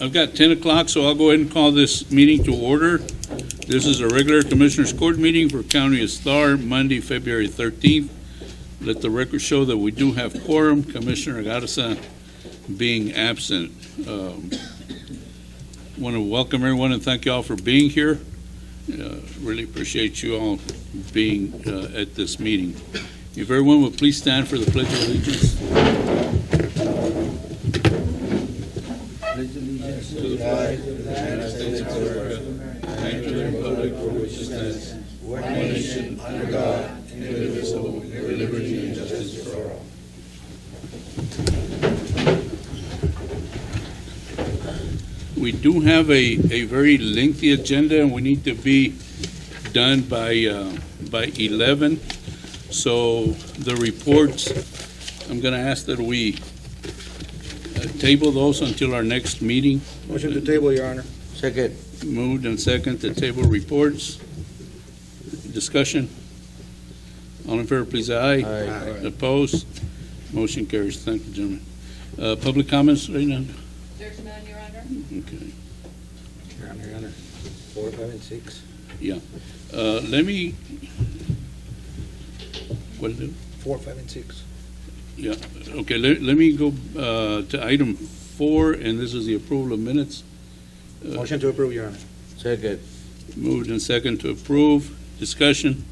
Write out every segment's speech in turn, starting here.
I've got 10 o'clock, so I'll go ahead and call this meeting to order. This is a regular Commissioners Court meeting for County of Starr, Monday, February 13th. Let the record show that we do have quorum, Commissioner Garza being absent. Want to welcome everyone and thank you all for being here. Really appreciate you all being at this meeting. If everyone would please stand for the Pledge of Allegiance. Pledge allegiance to the flag of the United States of America, and to the republic for which it stands, one nation, under God, indivisible, with liberty and justice for all. We do have a very lengthy agenda, and we need to be done by 11. So the reports, I'm going to ask that we table those until our next meeting. Motion to table, Your Honor. Second. Moved and second to table reports. Discussion. All in favor, please, aye. Aye. Opposed? Motion carries. Thank you, gentlemen. Public comments right now? There's none, Your Honor. Okay. Your Honor. 4, 5, and 6. Let me, what is it? 4, 5, and 6. Yeah, okay, let me go to item 4, and this is the approval of minutes. Motion to approve, Your Honor. Second. Moved and second to approve. Discussion.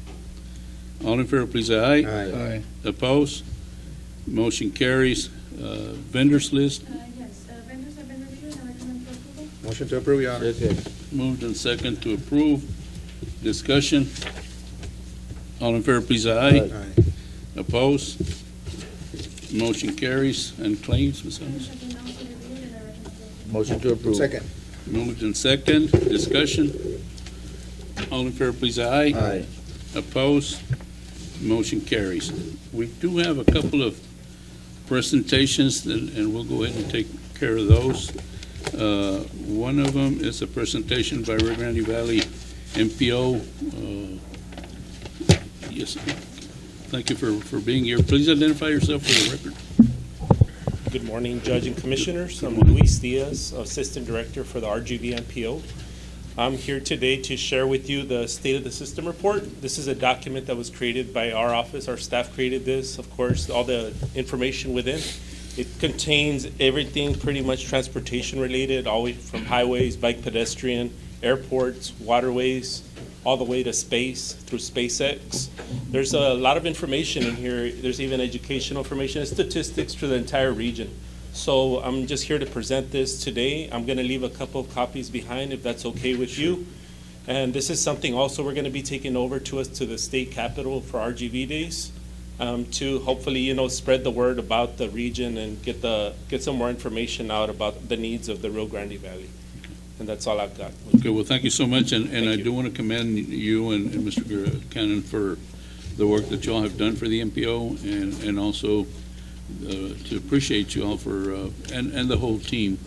All in favor, please, aye. Aye. Opposed? Motion carries. Vendors list. Yes, vendors have been reviewed and I recommend for approval. Motion to approve, Your Honor. Second. Moved and second to approve. Discussion. All in favor, please, aye. Aye. Opposed? Motion carries. And claims, Ms. Ellis? Have been also reviewed and I recommend for approval. Motion to approve. Second. Moved and second. Discussion. All in favor, please, aye. Aye. Opposed? Motion carries. We do have a couple of presentations, and we'll go ahead and take care of those. One of them is a presentation by Rio Grande Valley MPO. Yes, thank you for being here. Please identify yourself for the record. Good morning, Judge and Commissioners. I'm Luis Diaz, Assistant Director for the RGV MPO. I'm here today to share with you the State of the System Report. This is a document that was created by our office. Our staff created this, of course, all the information within. It contains everything pretty much transportation related, all the way from highways, bike pedestrian, airports, waterways, all the way to space through SpaceX. There's a lot of information in here. There's even educational information and statistics for the entire region. So I'm just here to present this today. I'm going to leave a couple of copies behind if that's okay with you. And this is something also we're going to be taking over to us to the state capitol for RGV days to hopefully, spread the word about the region and get some more information out about the needs of the Rio Grande Valley. And that's all I've got. Okay, well, thank you so much, and I do want to commend you and Mr. Cannon for the work that you all have done for the MPO, and also to appreciate you all for, and the whole team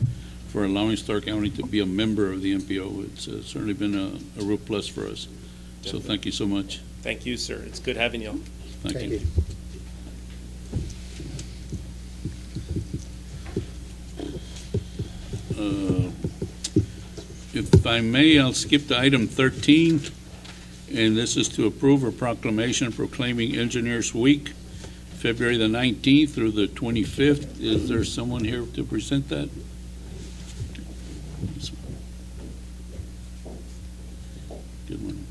for allowing Starr County to be a member of the MPO. It's certainly been a real plus for us. So thank you so much. Thank you, sir. It's good having you all. Thank you. If I may, I'll skip to item 13, and this is to approve a proclamation proclaiming Engineers Week, February the 19th through the 25th. Is there someone here to present that? Good morning.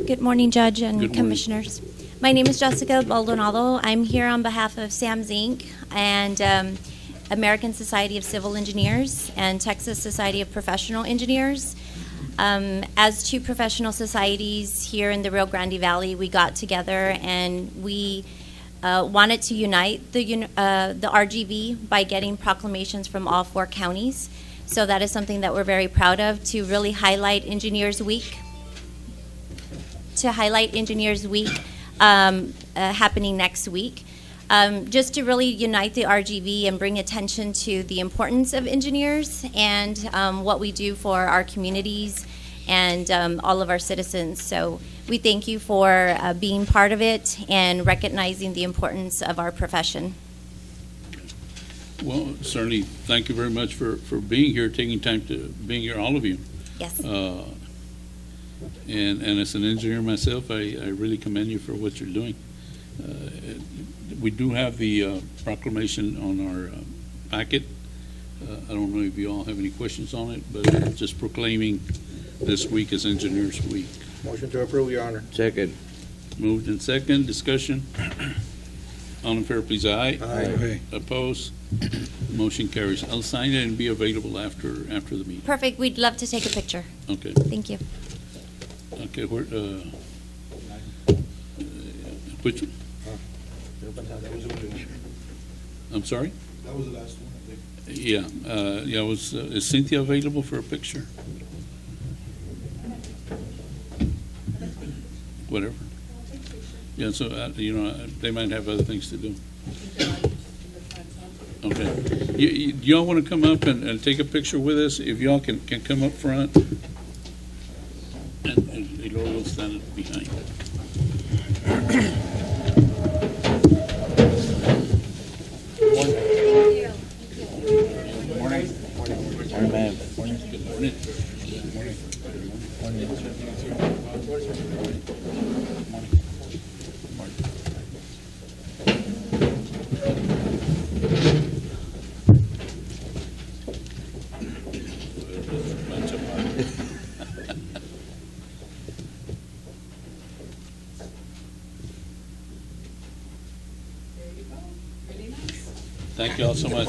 Good morning, Judge and Good morning. Commissioners. My name is Jessica Baldonado. I'm here on behalf of SAMS Inc. and American Society of Civil Engineers and Texas Society of Professional Engineers. As two professional societies here in the Rio Grande Valley, we got together and we wanted to unite the RGV by getting proclamations from all 4 counties. So that is something that we're very proud of, to really highlight Engineers Week. Happening next week. Just to really unite the RGV and bring attention to the importance of engineers and what we do for our communities and all of our citizens. So we thank you for being part of it and recognizing the importance of our profession. Well, certainly, thank you very much for being here, taking time to being here, all of you. Yes. And as an engineer myself, I really commend you for what you're doing. We do have the proclamation on our packet. I don't know if you all have any questions on it, but just proclaiming this week as Engineers Week. Motion to approve, Your Honor. Second. Moved in second, discussion. All in favor, please, aye. Aye. Opposed? Motion carries. I'll sign it and be available after the meeting. Perfect. We'd love to take a picture. Okay, Thank you. okay, which, I'm sorry? That was the last one, I think. Yeah, is Cynthia available for a picture? Whatever. Yeah, so, they might have other things to do. Okay. Y'all want to come up and take a picture with us? If y'all can come up front, and Elora will stand behind. Good morning. Thank you all so much.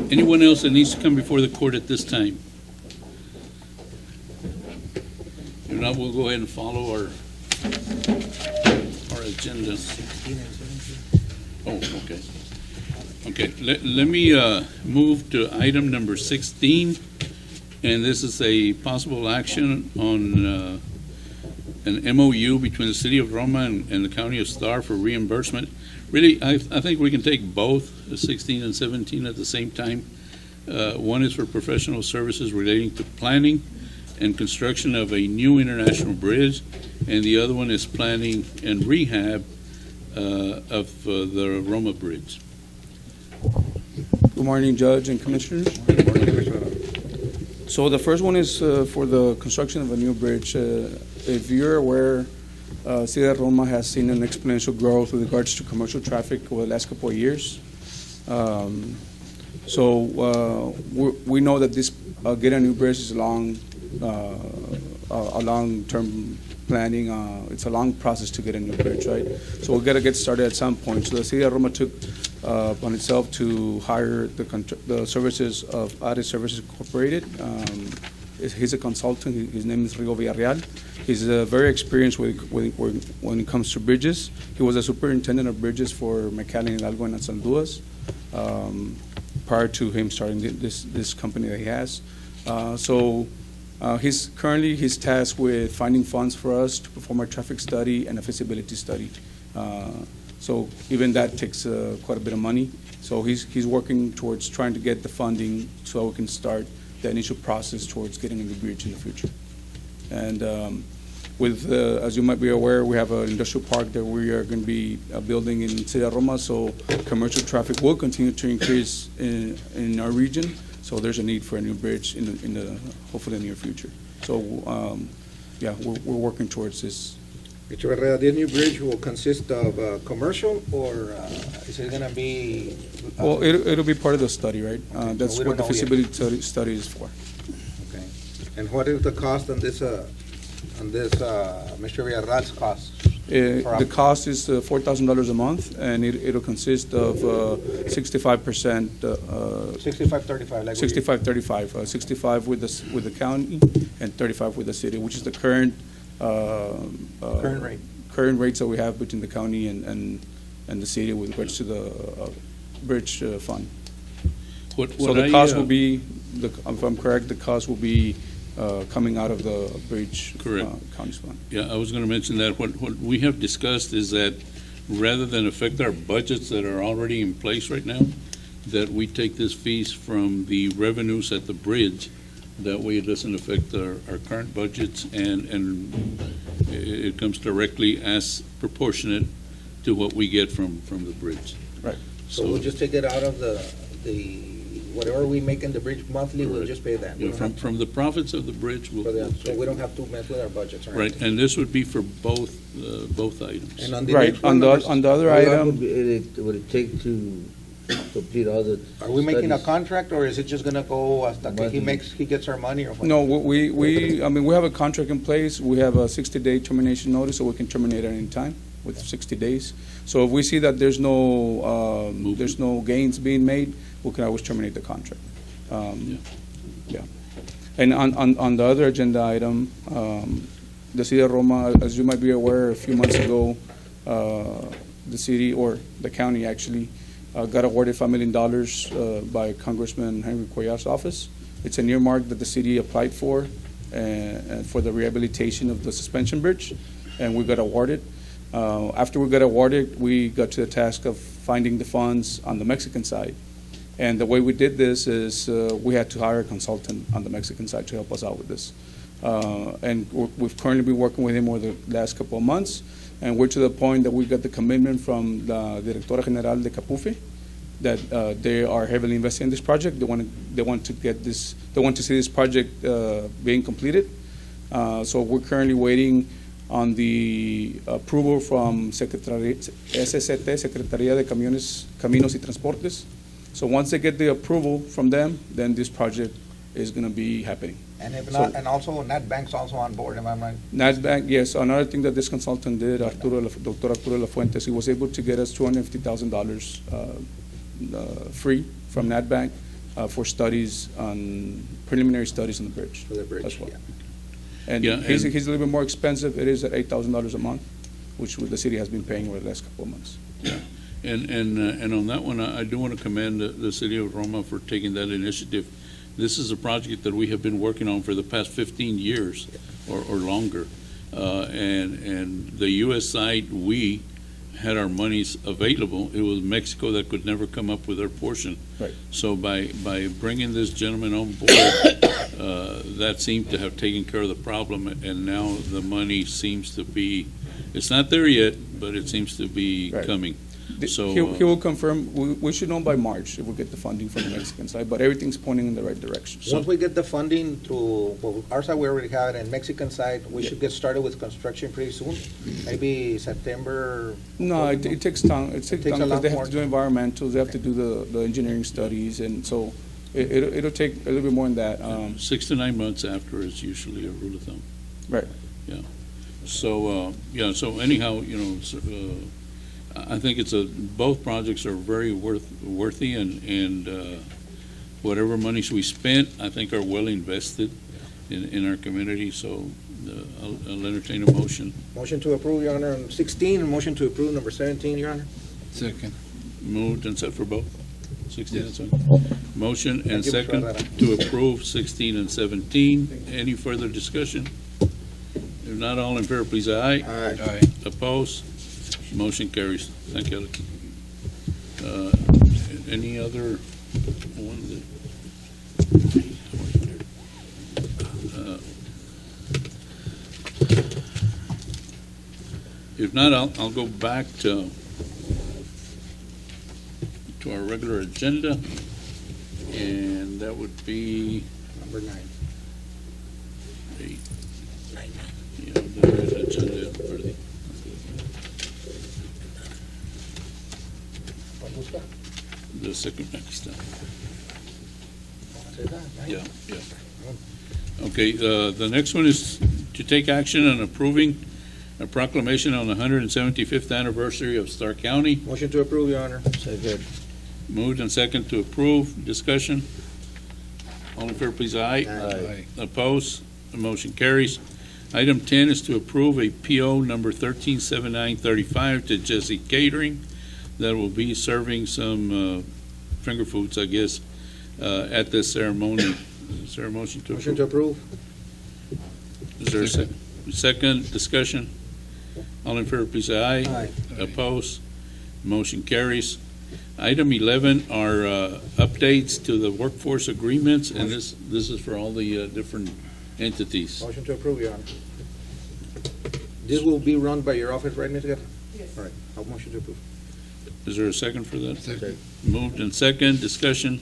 Anyone else that needs to come before the court at this time? If not, we'll go ahead and follow our agenda. Oh, okay. Okay, let me move to item number 16, and this is a possible action on an MOU between the City of Roma and the County of Starr for reimbursement. Really, I think we can take both 16 and 17 at the same time. One is for professional services relating to planning and construction of a new international bridge, and the other one is planning and rehab of the Roma Bridge. Good morning, Judge and Commissioners. So the first one is for the construction of a new bridge. If you're aware, City of Roma has seen an exponential growth with regards to commercial traffic over the last couple of years. We know that this getting a new bridge is a long-term planning. It's a long process to get a new bridge, right? So we've got to get started at some point. So the City of Roma took upon itself to hire the services of Ares Services Incorporated. He's a consultant. His name is Rigo Villarreal. He's very experienced when it comes to bridges. He was a superintendent of bridges for McAllen, Hidalgo, and San Luis prior to him starting this company that he has. He's tasked with finding funds for us to perform a traffic study and a feasibility study. So even that takes quite a bit of money. So he's working towards trying to get the funding so we can start the initial process towards getting a new bridge in the future. And as you might be aware, we have an industrial park that we are going to be building in City of Roma, so commercial traffic will continue to increase in our region. So there's a need for a new bridge in the hopefully near future. So we're working towards this. Mr. Herrera, this new bridge will consist of commercial, or is it going to be? Well, it'll be part of the study, right? Okay, That's so we what don't the know yet. feasibility study is for. Okay. And what is the cost on this, Mr. Villarreal's cost? The cost is $4,000 a month, and it'll consist of 65%. 65-35, like. 65-35. 65 with the county and 35 with the city, which is the current Current rate. current rates that we have between the county and the city with regards to the bridge fund. So the cost will be, if I'm correct, the cost will be coming out of the bridge county's fund. Yeah, I was going to mention that. What we have discussed is that rather than affect our budgets that are already in place right now, that we take this fees from the revenues at the bridge. That way it doesn't affect our current budgets, and it comes directly as proportionate to what we get from the bridge. Right. So we'll just take it out of the, whatever we make in the bridge monthly, we'll Correct. just pay that. We Yeah, don't from, have from the profits of the bridge, to- we'll. for that. So we don't have to mess with our budgets or Right, anything. and this would be for both items. And on the Right, next one, on the other How long item, would it take to complete all the are we making a studies? contract, or is it just gonna go hasta que Monthly. he gets our money, or what? no, I mean, we have a contract in place. We have a 60-day termination notice, so we can terminate at any time with 60 days. So if we see that there's no gains being made, we can always terminate the contract. Yeah. And on the other agenda item, the city of Roma, as you might be aware, a few months ago, the city, or the county actually, got awarded $5 million by Congressman Henry Cuellar's office. It's an earmark that the city applied for the rehabilitation of the suspension bridge, and we got awarded. After we got awarded, we got to the task of finding the funds on the Mexican side. And the way we did this is we had to hire a consultant on the Mexican side to help us out with this. And we've currently been working with him over the last couple of months, and we're to the point that we got the commitment from the Directora General de Capufe that they are heavily invested in this project. They want to see this project being completed. So we're currently waiting on the approval from SST, Secretaría de Caminos y Transportes. So once they get the approval from them, then this project is going to be happening. And if not, and also Nat Bank's also on board, am I right? NatBank, yes. Another thing that this consultant did, Dr. Arturo Lafuentes, he was able to get us $250,000 free from NatBank for studies preliminary studies on the bridge. For the bridge, as well. yeah. And Yeah, he's and- a little bit more expensive. It is at $8,000 a month, which the city has been paying over the last couple of months. And on that one, I do want to commend the city of Roma for taking that initiative. This is a project that we have been working on for the past 15 years or longer. And the U.S. side, we had our monies available. It was Mexico that could never come up with their portion. Right. So by bringing this gentleman on board, that seemed to have taken care of the problem, and now the money seems to be, it's not there yet, but it seems to be Right. coming. So, He will confirm. We should know by March if we get the funding from the Mexican side, but everything's pointing in the right direction. Once we get the funding through, well, our side, we already have it, and Mexican side, we should get started with construction pretty soon, maybe September. No, it takes time. It takes takes a time because lot they have more to do environmentals, they have to do the engineering studies, and so it'll take a little bit more than that. 6 to 9 months after is usually a rule of thumb. Right. So, so anyhow, I think both projects are very worthy, and whatever monies we spent, I think are well invested in our community, so I'll entertain a motion. Motion to approve, Your Honor, on 16, and motion to approve number 17, Your Honor. Second. Moved and set for both? 16 and 17? Motion and Thank you, Mr. second Herrera. to approve 16 and 17. Any further discussion? If not, all in favor, please say aye. Aye. Opposed? Motion carries. Thank you, Alex. Any other one that? If not, I'll go back to our regular agenda, and that would be Number 9. the, yeah, the agenda for the second next. Yeah. Okay, the next one is to take action on approving a proclamation on the 175th anniversary of Starr County. Motion to approve, Your Honor. Second. Moved and second to approve. Discussion. All in favor, please, aye. Aye. Opposed? The motion carries. Item 10 is to approve a PO number 137935 to Jesse Catering that will be serving some finger foods, I guess, at this ceremony. Is there a motion to Motion to approve? approve. Is there a second discussion? All in favor, please say aye. Aye. Opposed? Motion carries. Item 11 are updates to the workforce agreements, and this is for all the different entities. Motion to approve, Your Honor. This will be run by your office, right, Ms. Guerra? Yes. All right, I'll motion to approve. Is there a second for that? Second. Moved and second, discussion.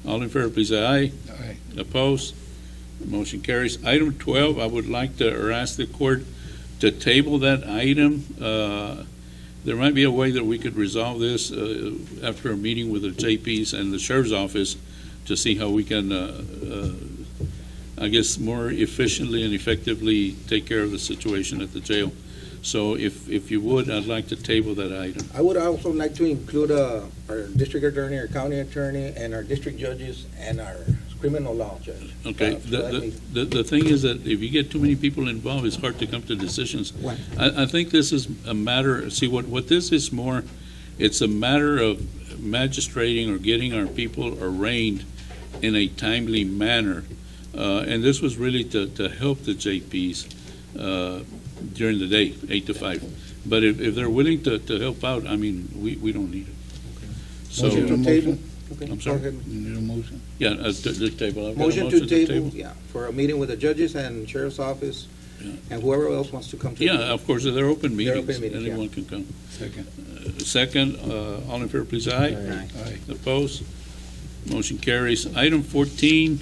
All in favor, please say aye. Aye. Opposed? Motion carries. Item 12, I would like to ask the court to table that item. There might be a way that we could resolve this after a meeting with the JPs and the sheriff's office to see how we can, I guess, more efficiently and effectively take care of the situation at the jail. So if you would, I'd like to table that item. I would also like to include our district attorney, our county attorney, and our district judges, and our criminal law judge. Okay, for that meeting. the thing is that if you get too many people involved, it's hard to come to decisions. Right. I think this is a matter, see, what this is more, it's a matter of magistrating or getting our people arraigned in a timely manner. And this was really to help the JPs during the day, 8 to 5. But if they're willing to help out, I mean, we don't need it. So, Motion to table. Okay, I'm go sorry? ahead. You need a motion? yeah, the table. I've got a Motion to table, yeah, for a meeting with the judges and sheriff's office, Yeah. and whoever else wants to come to. Yeah, of course, they're open They're meetings. open meetings, yeah. Anyone can come. Second. Second, all in favor, please, aye. Aye. Opposed? Motion carries. Item 14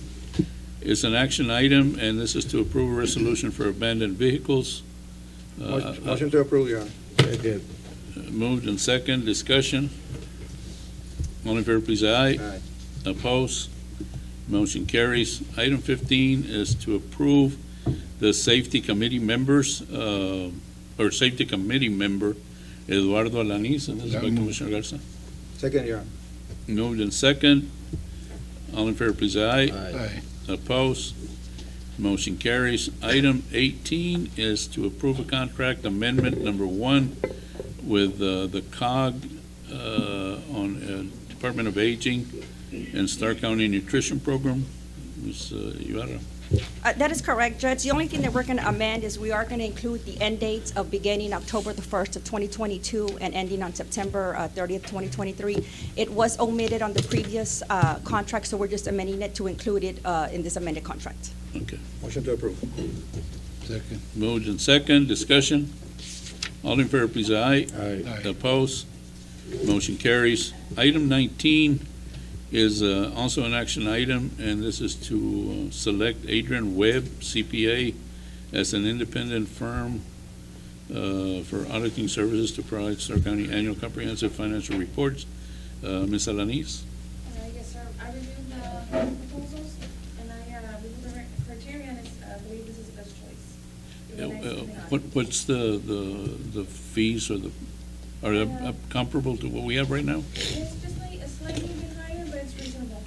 is an action item, and this is to approve a resolution for abandoned vehicles. Motion to approve, Your Honor. Second. Moved and second, discussion. All in favor, please, aye. Aye. Opposed? Motion carries. Item 15 is to approve the safety committee members, or safety committee member, Eduardo Alanis, and this is by Commissioner Garza. Second, Your Honor. Moved and second. All in favor, please, aye. Aye. Opposed? Motion carries. Item 18 is to approve a contract amendment number 1 with the COG on Department of Aging and Starr County Nutrition Program. Ms. Ibarra. That is correct, Judge. The only thing that we're going to amend is we are going to include the end dates of beginning October the 1st of 2022 and ending on September 30th, 2023. It was omitted on the previous contract, so we're just amending it to include it in this amended contract. Okay. Motion to approve. Second. Moved and second. Discussion. All in favor, please, aye. Aye. Opposed? Motion carries. Item 19 is also an action item, and this is to select Adrian Webb, CPA, as an independent firm for auditing services to provide Starr County annual comprehensive financial reports. Ms. Alanis? Yes, sir. I reviewed the proposals, and I reviewed the criteria, and I believe this is the best choice. It was nice to be on. What's the fees or are they comparable to what we have right now? It's just like a slightly bit higher, but it's reasonable.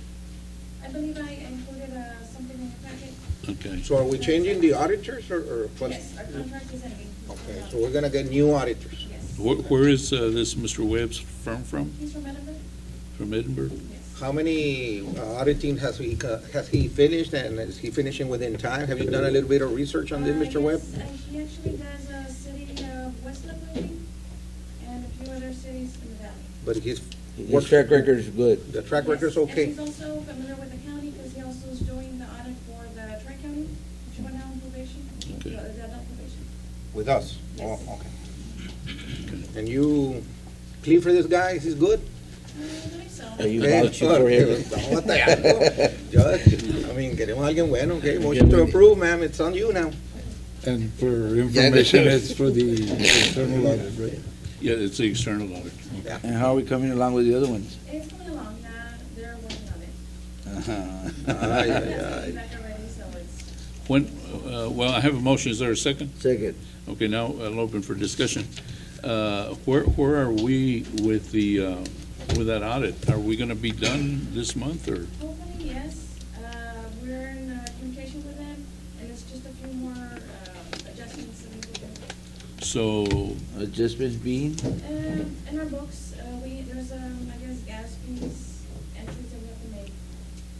I believe I included something in the packet. Okay. So are we changing the auditors, or what? Yes, our contract is ending. Okay, so we're gonna get new auditors. Yes. Where is this Mr. Webb's firm from? He's from Edinburgh? From Edinburgh? Yes. How many auditing has he finished, and is he finishing within time? Have you done a little bit of research on this, Mr. Webb? Yes, he actually does a city of Westland, I think, and a few other cities in the valley. But his His track record is good. the track Yes, record's and okay. he's also familiar with the county because he also is doing the audit for the Tri-County juvenile probation, Okay. the adult probation. With us? Yes. Oh, okay. And you plead for this guy? Is he good? I believe so. Are you Okay, vouching for him? Vamos a tallarlo. Judge, I mean, queremos a alguien bueno, okay? Motion to approve, ma'am, it's on you now. And for information, it's for the external audit, right? Yeah, it's the external audit. And how are we coming along with the other ones? It's coming along, they're working on it. Uh-huh. Ay, ay, That's ay. feedback already, so it's, When, well, I have a motion. Is there a second? Second. Okay, now I'll open for discussion. Where are we with with that audit? Are we gonna be done this month, or? hopefully, yes. We're in communication with them, and it's just a few more adjustments that we can do. So, Adjustments being? In our books, there's, I guess, gas fees, entries that we have to make,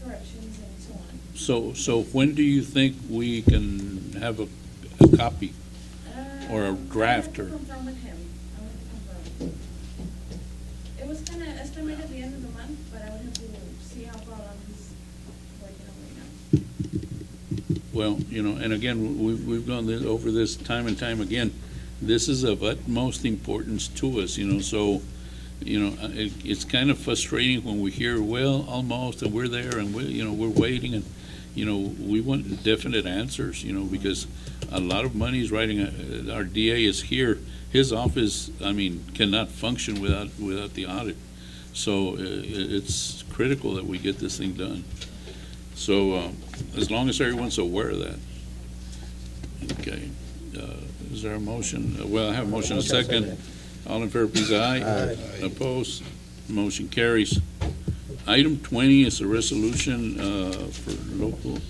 corrections, and so on. so when do you think we can have a copy? Or a draft, I or- want to confirm with him. I want to confirm. It was kind of estimated at the end of the month, but I would have to see how far along he's working on right now. Well, and again, we've gone over this time and time again. This is of utmost importance to us, so, it's kind of frustrating when we hear, well, almost, and we're there, and we're waiting, and, we want definite answers, because a lot of money is riding, our DA is here. His office, cannot function without the audit. So it's critical that we get this thing done. So as long as everyone's aware of that. Okay. Is there a motion? Well, I have a motion, a second. All in favor, please, aye. Aye. Opposed? Motion carries. Item 20 is a resolution for local,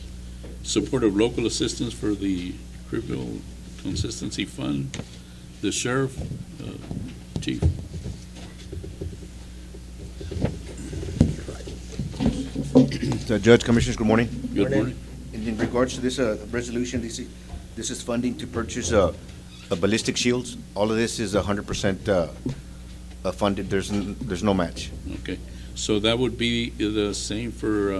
support of local assistance for the Criminal Consistency Fund. The sheriff, chief. Judge, Commissioners, good morning. Good morning. In regards to this resolution, this is funding to purchase ballistic shields. All of this is 100% funded. There's no match. Okay. So that would be the same for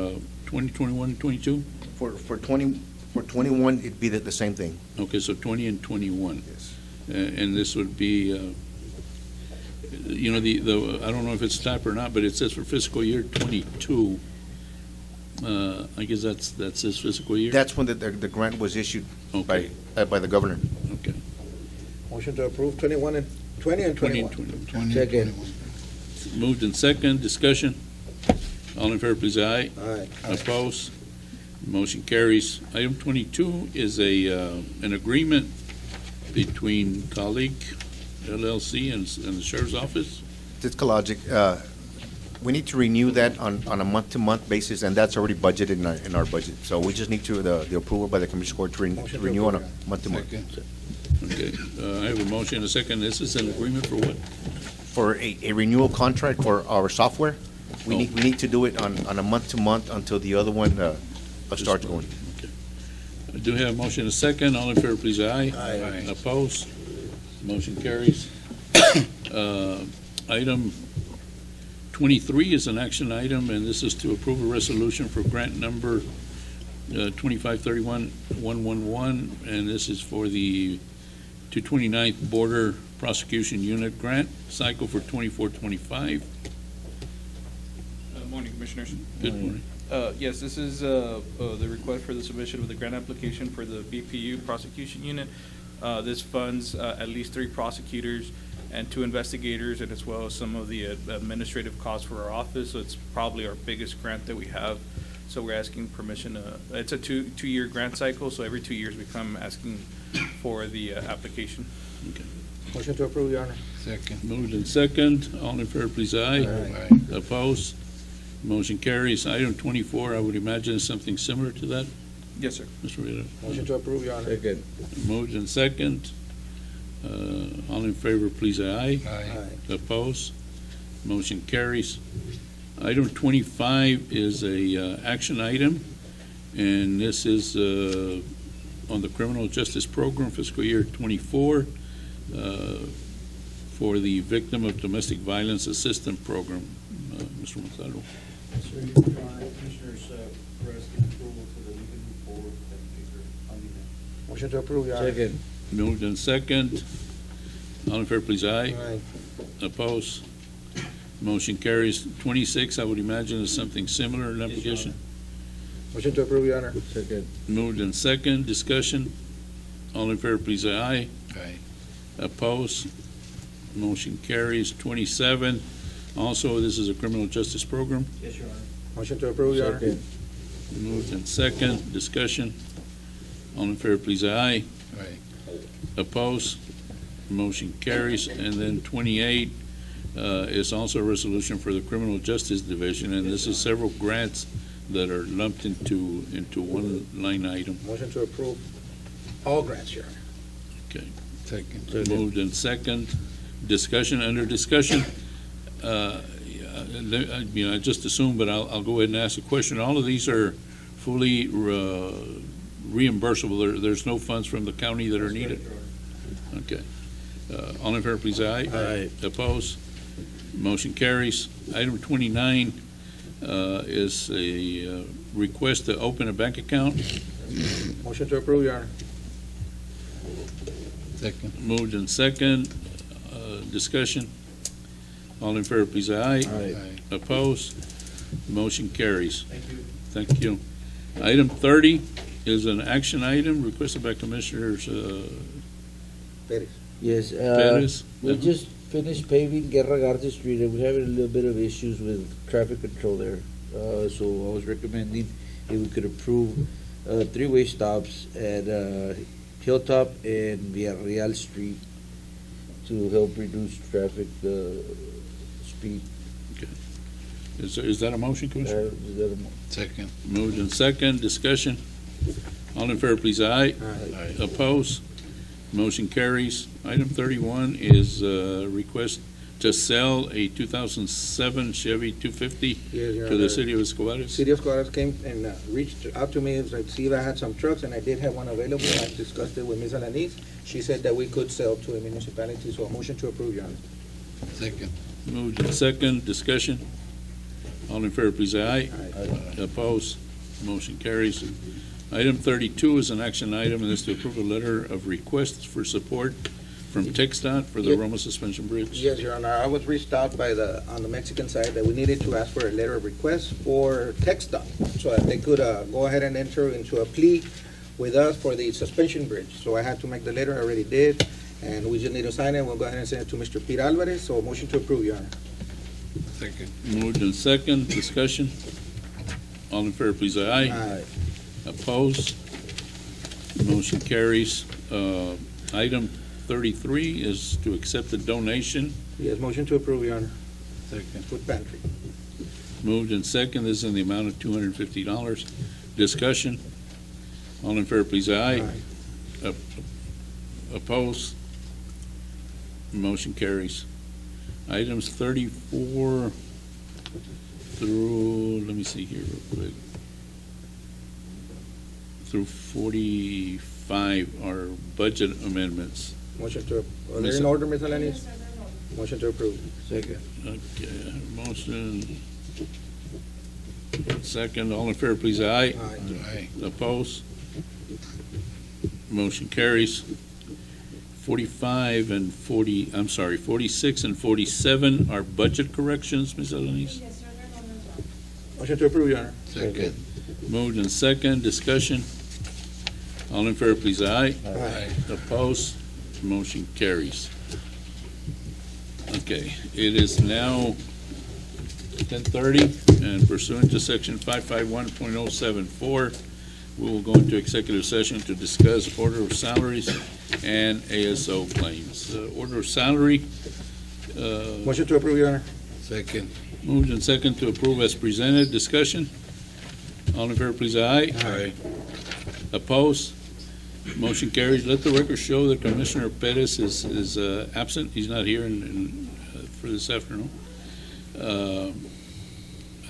2021, 22? For 21, it'd be the same thing. Okay, so 20 and 21. Yes. And this would be, I don't know if it's type or not, but it says for fiscal year 22. I guess that's this fiscal year? That's when the grant was issued Okay. by the governor. Okay. Motion to approve 20 and 21. 21. Second. Moved in second, discussion. All in favor, please, aye. Aye. Opposed? Motion carries. Item 22 is an agreement between Colleague LLC and the Sheriff's Office. It's Ecologic. We need to renew that on a month-to-month basis, and that's already budgeted in our budget. So we just need to the approval by the Commissioner Court to Motion to renew on a approve. month-to-month. Okay, I have a motion and a second. This is an agreement for what? For a renewal contract for our software. We need to do it on a month-to-month until the other one starts going. Okay. I do have a motion and a second. All in favor, please, aye. Aye. Opposed? Motion carries. Item 23 is an action item, and this is to approve a resolution for grant number 2531-111, and this is for the 229th Border Prosecution Unit grant cycle for 24-25. Morning, Commissioners. Good morning. Yes, this is the request for the submission of the grant application for the BPU prosecution unit. This funds at least 3 prosecutors and 2 investigators, and as well as some of the administrative costs for our office. So it's probably our biggest grant that we have. So we're asking permission. It's a two-year grant cycle, so every 2 years we come asking for the application. Okay. Motion to approve, Your Honor. Second. Moved in second. All in favor, please, aye. Aye. Opposed? Motion carries. Item 24, I would imagine is something similar to that, Yes, sir. Mr. Rivera. Motion to approve, Your Honor. Second. Moved in second. All in favor, please, aye. Aye. Opposed? Motion carries. Item 25 is a action item, and this is on the Criminal Justice Program fiscal year 24 for the Victim of Domestic Violence Assistance Program. Mr. Gonzalo. Commissioners, for asking approval so that we can move forward with that particular funding. Motion to approve, Your Honor. Second. Moved in second. All in favor, please, aye. Aye. Opposed? Motion carries. 26, I would imagine, is something similar in application. Motion to approve, Your Honor. Second. Moved in second. Discussion. All in favor, please, say aye. Aye. Opposed? Motion carries. 27, also, this is a criminal justice program. Yes, Your Honor. Motion to approve, Your Honor. Second. Moved in second. Discussion. All in favor, please, say aye. Aye. Opposed? Motion carries. And then 28 is also a resolution for the Criminal Justice Division, and this is several grants that are lumped into one line item. Motion to approve all grants, Your Honor. Okay. Second. Moved in second. Discussion, under discussion. I just assumed, but I'll go ahead and ask a question. All of these are fully reimbursable. There's no funds from the county that are needed. Okay. All in favor, please, aye. Aye. Opposed? Motion carries. Item 29 is a request to open a bank account. Motion to approve, Your Honor. Second. Moved in second. Discussion. All in favor, please say aye. Aye. Opposed? Motion carries. Thank you. Thank you. Item 30 is an action item requested by Commissioners Perez. Yes, Perez. we just finished paving Guerra Garza Street, and we're having a little bit of issues with traffic control there. So I was recommending if we could approve three-way stops at Hilltop and Villarreal Street to help reduce traffic speed. Is that a motion, Commissioner? Is that Second. Moved in second. Discussion. All in favor, please say aye. Aye. Opposed? Motion carries. Item 31 is a request to sell a 2007 Chevy 250 Yes, Your to the Honor. city of Escobar. City of Escobar came and reached out to me, it's like, see if I had some trucks, and I did have one available. I discussed it with Ms. Alanis. She said that we could sell to a municipality, so a motion to approve, Your Honor. Second. Moved in second. Discussion. All in favor, please say aye. Aye. Opposed? Motion carries. Item 32 is an action item, and is to approve a letter of request for support from TxDOT for the Ye- Roma Suspension Bridge. Yes, Your Honor, I was reached out on the Mexican side that we needed to ask for a letter of request for TxDOT, so that they could go ahead and enter into a plea with us for the suspension bridge. So I had to make the letter, I already did, and we just need to sign it. We'll go ahead and send it to Mr. Pete Alvarez, so a motion to approve, Your Honor. Second. Moved in second. Discussion. All in favor, please say aye. Aye. Opposed? Motion carries. Item 33 is to accept the donation. Yes, motion to approve, Your Honor. Second. Food pantry. Moved in second. This is in the amount of $250. Discussion. All in favor, please say aye. Opposed? Motion carries. Items 34 through, let me see here real quick, through 45 are budget amendments. Motion to, are Miss- they in order, Ms. Yes, Alanis? sir, they're not. Motion to approve. Second. Okay, motion. Second, all in favor, please say aye. Aye. Opposed? Motion carries. 45 and 40, I'm sorry, 46 and 47 are budget corrections, Ms. Alanis. Yes, sir, they're not as well. Motion to approve, Your Honor. Second. Moved in second, discussion. All in favor, please say aye. Aye. Opposed? Motion carries. Okay, it is now 10:30, and pursuant to section 551.074, we will go into executive session to discuss order of salaries and ASO claims. Order of salary, Motion to approve, Your Honor. Second. moved in second to approve as presented. Discussion? All in favor, please say aye. Aye. Opposed? Motion carries. Let the record show that Commissioner Perez is absent. He's not here for this afternoon.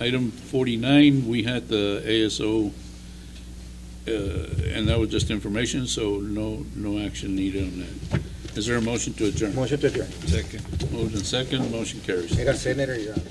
Item 49, we had the ASO, and that was just information, so no action needed on that. Is there a motion to adjourn? Motion to adjourn. Second. Moved and second, motion carries. I got Senator, Your Honor.